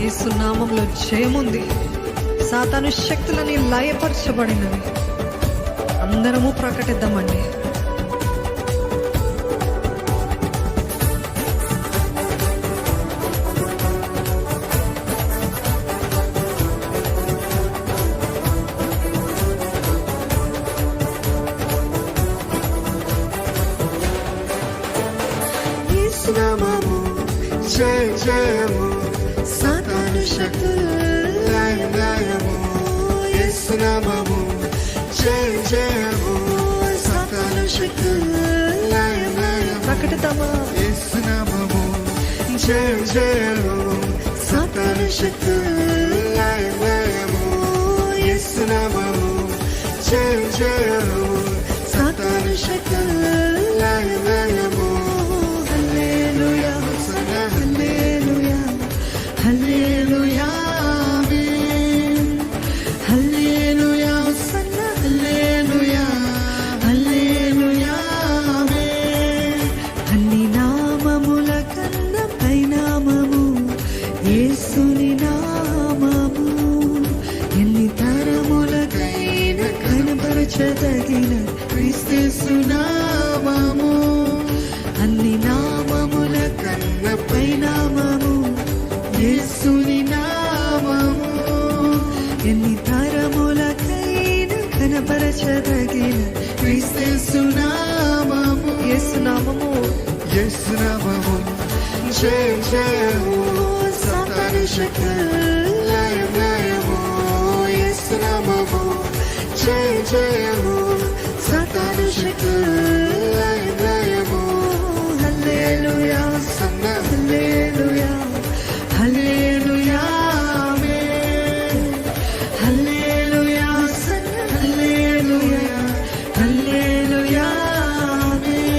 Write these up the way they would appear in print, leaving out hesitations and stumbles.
యేసు నామములో జయముంది. సాతాను శక్తులని లయపరచబడినవి. అందరము ప్రకటిద్దామండి. నామము జయ జయము, సాతాను శక్తులు లయ లయము. యేసు నామము జయ జయము, సాతాను శక్తులు లయ లయము. ప్రకటిద్దామా? యేసు నామము జయ జయము, సాతాను శక్తులు లయ లయము. యేసు నామము జయ జయము, సాతాను శక్తులు లయ లయము. హల్లెలూయా, ఆమేన్. హల్లెలూయా, హోసన్నా. హల్లెలూయా, హల్లెలూయా, ఆమేన్. అన్ని నామముల కన్నా పై నామము యేసుని నామము. ఎన్ని తరములకైనా కనపరచదగిన క్రీస్తు నామము. అన్ని నామముల కన్నా పై నామము యేసుని నామము. ఎన్ని తరములకైనా కనపరచదగిన క్రీస్తు నామము. యేసు నామము, యేసు నామము జయ జయము, సాతాను శక్తులు లయ లయము. యేసు నామము జయ జయము, సాతాను శక్తులు లయ లయము. హల్లెలూయా, సన్న హల్లెలూయా, హల్లెలూయా, ఆమేన్. హల్లెలూయా, హోసన్నా. హల్లెలూయా, హల్లెలూయా, ఆమేన్.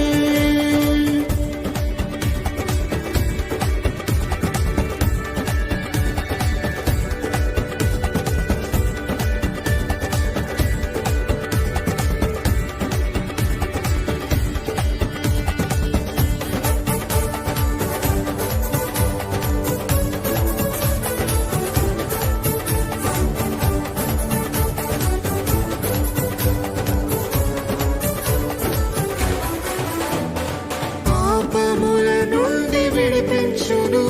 పాపముల నుండి విడిపించును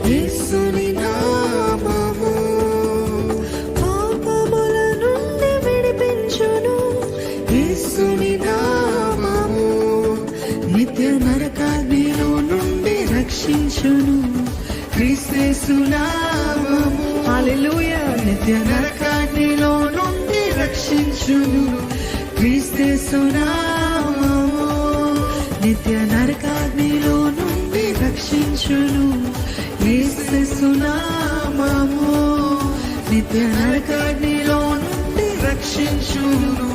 యేసుని నామము. పాపముల నుండి విడిపించును యేసుని నామము నిత్య నరకాగ్నిలో నుండి రక్షించును క్రీస్తు నామము. హల్లెలూయా. నిత్య నరకాగ్నిలో నుండి రక్షించును క్రీస్తు నామము. నిత్య నరకాగ్నిలో నుండి రక్షించును యేసు నామము. నిత్య నరకాగ్నిలో నుండి రక్షించును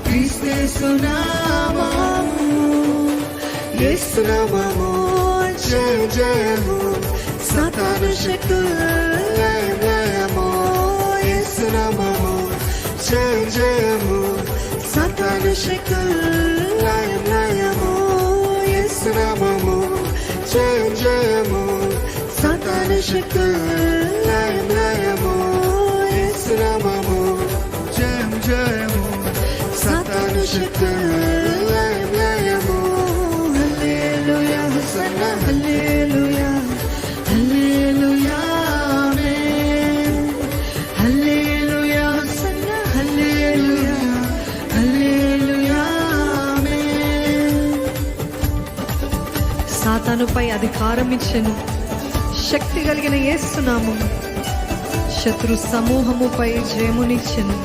క్రీస్తు నామము. యేసు నామము జయ జయము, సాతాను శక్తులు లయ లయము. యేసు నామము జయ జయము, సాతాను శక్తులు లయ లయము. యేసు నామము జయ జయము, సాతాను శక్తులు లయ లయము. యేసు నామము జయం జయము, సాతాను శక్తులు లయ లయము. హల్లెలూయా, హోసన్నా. హల్లెలూయా, హల్లెలూయా, ఆమేన్. హల్లెలూయా, హోసన్నా. హల్లెలూయా, హల్లెలూయా, ఆమేన్. సాతానుపై అధికారం ఇచ్చెను శక్తి కలిగిన యేసు నామము. శత్రు సమూహముపై జయమునిచ్చెను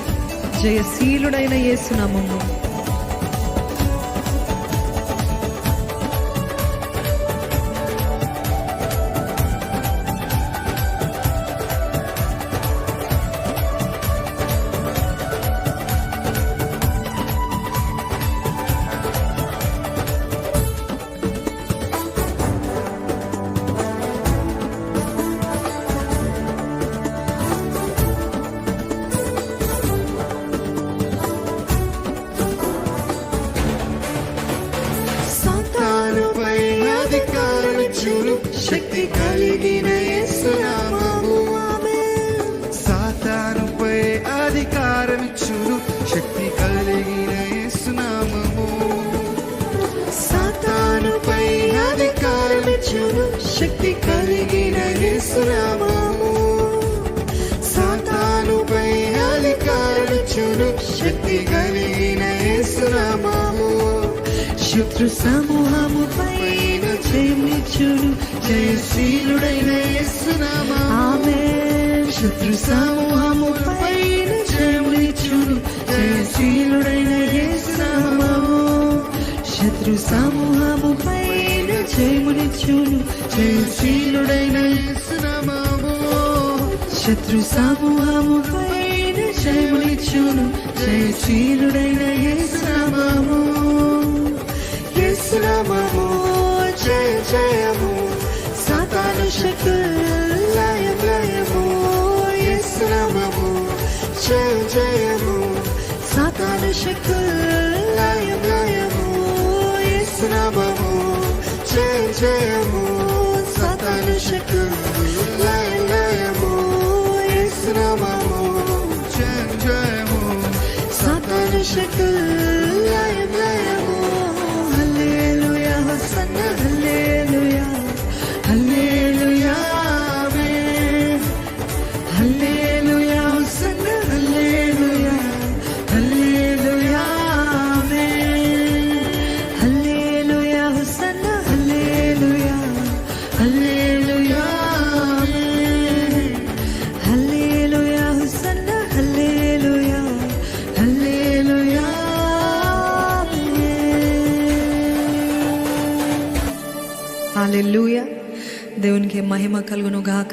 జయశీలుడైన యేసు నామము. శక్తి కలిగిన యేసు నామము. శక్తి కలిగిన యేసునామము సాతానుపై అధికారమిచ్చును శక్తి కలిగిన యేసునామము శత్రు సమూహము పైన జయమిచ్చును జయశీలుడైన యేసునామము ఆమేన్ శత్రు సమూహము పైన జయమిచ్చును జయశీలుడైన యేసునామము శత్రు సమూహము పైన జయమునిచ్చును జయశీలుడైన యేసునామము శత్రు సమూహము పైన జయమునిచ్చును జయశీలుడైన యేసునామము యేసునామము జయ జయము సాతాను శక్తులు లయం లయము యేసునామము జయ జయము సాతాను శక్తులు లయం లయము యేసునామము జయ జయము సాతాను శక్తులు లయం లయము యేసునామము జయ జయము సాతాను శక్తులు లయం లయము హల్లెలూయా హోసన్నా హల్లెలూయా హల్లెలూయా ఆమేన్ హల్లెలూయా హోసన్నా హల్లెలూయా హల్లెలూయా ఆమేన్ హల్లెలూయా హోసన్నా హల్లెలూయా హల్లెలూయా ఆమేన్ హల్లెలూయా హోసన్నా హల్లెలూయా హల్లెలూయా హల్లెలూయా. దేవునికి మహిమ కలుగును గాక.